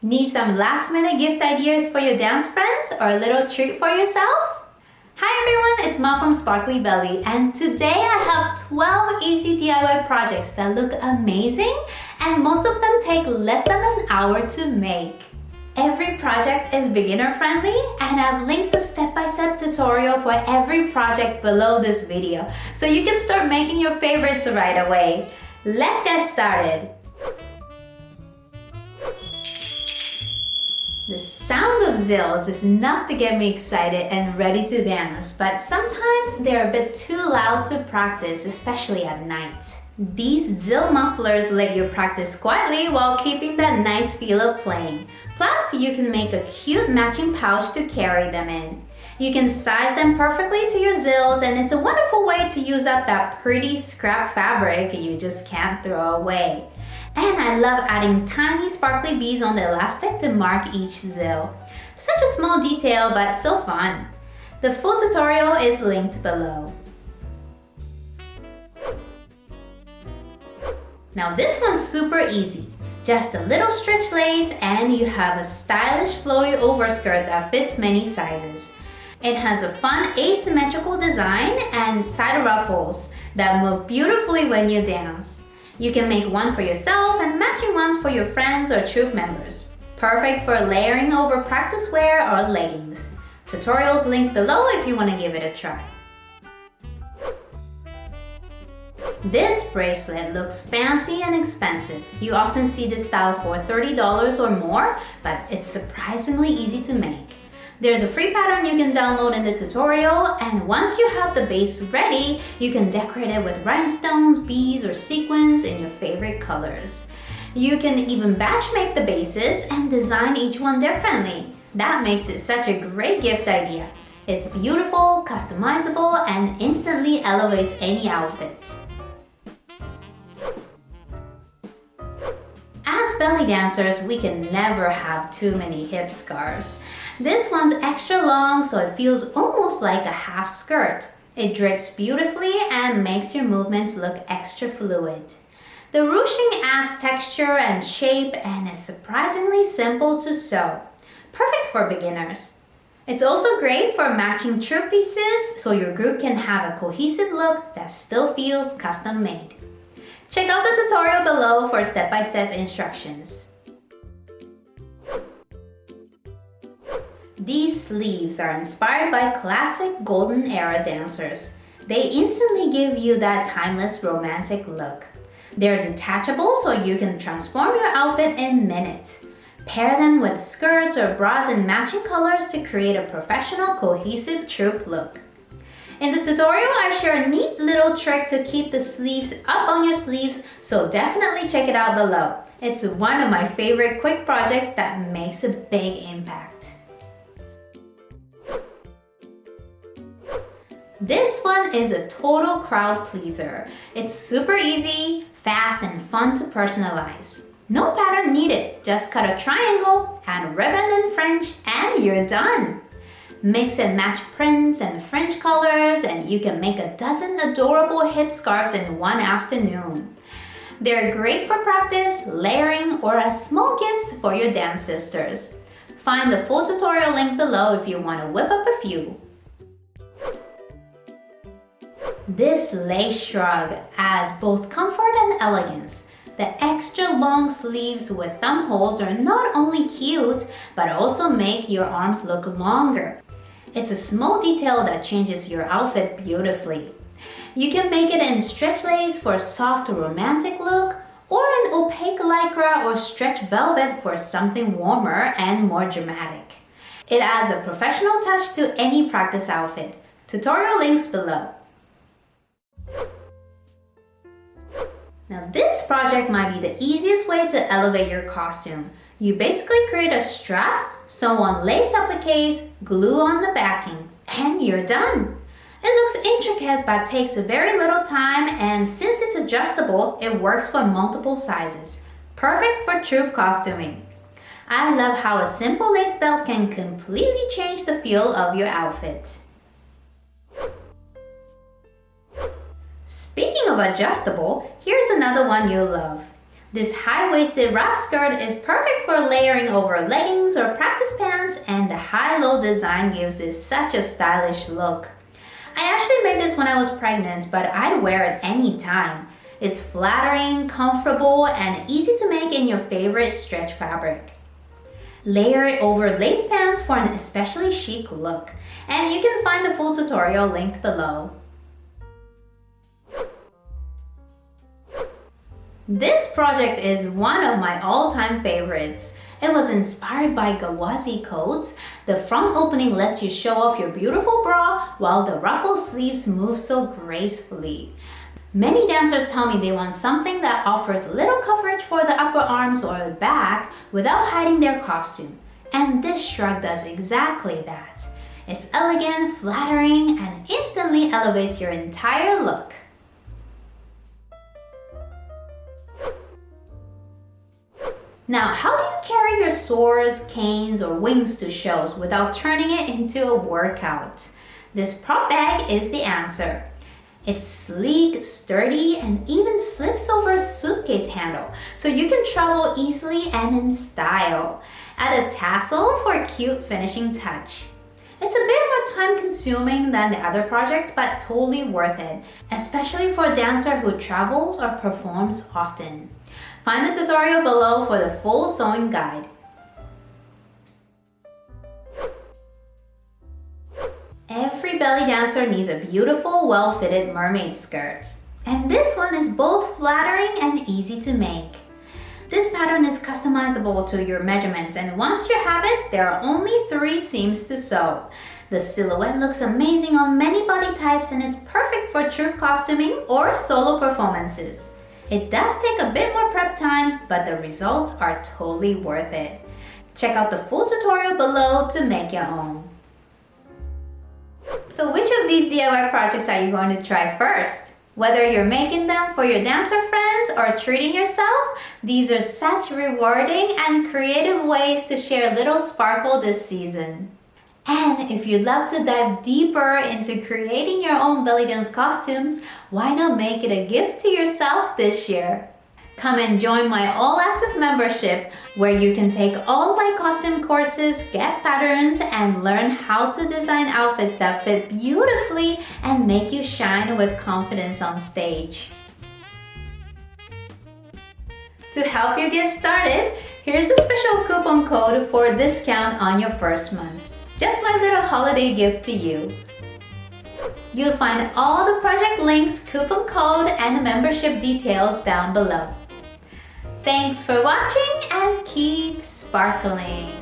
Need some last minute gift ideas for your dance friends or a little treat for yourself? Hi everyone, it's Ma from Sparkly Belly, and today I have 12 easy DIY projects that look amazing and most of them take less than an hour to make. Every project is beginner friendly and I've linked the step-by-step tutorial for every project below this video so you can start making your favorites right away. Let's get started. The sound of zills is enough to get me excited and ready to dance, but sometimes they're a bit too loud to practice, especially at night. These Zill Mufflers let you practice quietly while keeping that nice feel of playing. Plus, you can make a cute matching pouch to carry them in. You can size them perfectly to your zills, and it's a wonderful way to use up that pretty scrap fabric you just can't throw away. And I love adding tiny sparkly beads on the elastic to mark each zill. Such a small detail, but so fun. The full tutorial is linked below. Now this one's super easy. Just a little stretch lace and you have a stylish flowy overskirt that fits many sizes. It has a fun asymmetrical design and side ruffles that move beautifully when you dance. You can make one for yourself and matching ones for your friends or troupe members. Perfect for layering over practice wear or leggings. Tutorials linked below if you want to give it a try. This bracelet looks fancy and expensive. You often see this style for $30 or more, but it's surprisingly easy to make. There's a free pattern you can download in the tutorial, and once you have the base ready, you can decorate it with rhinestones, beads, or sequins in your favorite colors. You can even batch make the bases and design each one differently. That makes it such a great gift idea. It's beautiful, customizable, and instantly elevates any outfit. As belly dancers, we can never have too many hip scarves. This one's extra long, so it feels almost like a half skirt. It drapes beautifully and makes your movements look extra fluid. The ruching adds texture and shape and is surprisingly simple to sew. Perfect for beginners. It's also great for matching troupe pieces, so your group can have a cohesive look that still feels custom made. Check out the tutorial below for step-by-step instructions. These sleeves are inspired by classic golden era dancers. They instantly give you that timeless romantic look. They're detachable so you can transform your outfit in minutes. Pair them with skirts or bras in matching colors to create a professional cohesive troupe look. In the tutorial, I share a neat little trick to keep the sleeves up on your sleeves, so definitely check it out below. It's one of my favorite quick projects that makes a big impact. This one is a total crowd pleaser. It's super easy, fast, and fun to personalize. No pattern needed, just cut a triangle, add ribbon and fringe, and you're done. Mix and match prints and fringe colors, and you can make a dozen adorable hip scarves in one afternoon. They're great for practice, layering, or as small gifts for your dance sisters. Find the full tutorial link below if you want to whip up a few. This lace shrug adds both comfort and elegance. The extra long sleeves with thumb holes are not only cute, but also make your arms look longer. It's a small detail that changes your outfit beautifully. You can make it in stretch lace for a soft romantic look, or in opaque lycra or stretch velvet for something warmer and more dramatic. It adds a professional touch to any practice outfit. Tutorial links below. Now this project might be the easiest way to elevate your costume. You basically create a strap, sew on lace appliques, glue on the backing, and you're done. It looks intricate but takes very little time, and since it's adjustable, it works for multiple sizes. Perfect for troupe costuming. I love how a simple lace belt can completely change the feel of your outfit. Speaking of adjustable, here's another one you'll love. This high-waisted wrap skirt is perfect for layering over leggings or practice pants, and the high-low design gives it such a stylish look. I actually made this when I was pregnant, but I'd wear it anytime. It's flattering, comfortable, and easy to make in your favorite stretch fabric. Layer it over lace pants for an especially chic look, and you can find the full tutorial linked below. This project is one of my all-time favorites. It was inspired by Gauzy coats. The front opening lets you show off your beautiful bra while the ruffle sleeves move so gracefully. Many dancers tell me they want something that offers little coverage for the upper arms or back without hiding their costume. And this shrug does exactly that. It's elegant, flattering, and instantly elevates your entire look. Now, how do you carry your swords, canes, or wings to shows without turning it into a workout? This prop bag is the answer. It's sleek, sturdy, and even slips over a suitcase handle, so you can travel easily and in style. Add a tassel for a cute finishing touch. It's a bit more time-consuming than the other projects, but totally worth it, especially for a dancer who travels or performs often. Find the tutorial below for the full sewing guide. Every belly dancer needs a beautiful, well-fitted mermaid skirt. And this one is both flattering and easy to make. This pattern is customizable to your measurements, and once you have it, there are only 3 seams to sew. The silhouette looks amazing on many body types, and it's perfect for troupe costuming or solo performances. It does take a bit more prep time, but the results are totally worth it. Check out the full tutorial below to make your own. So which of these DIY projects are you going to try first? Whether you're making them for your dancer friends or treating yourself, these are such rewarding and creative ways to share a little sparkle this season. And if you'd love to dive deeper into creating your own belly dance costumes, why not make it a gift to yourself this year? Come and join my all-access membership, where you can take all my costume courses, get patterns, and learn how to design outfits that fit beautifully and make you shine with confidence on stage. To help you get started, here's a special coupon code for a discount on your first month. Just my little holiday gift to you. You'll find all the project links, coupon code, and the membership details down below. Thanks for watching and keep sparkling!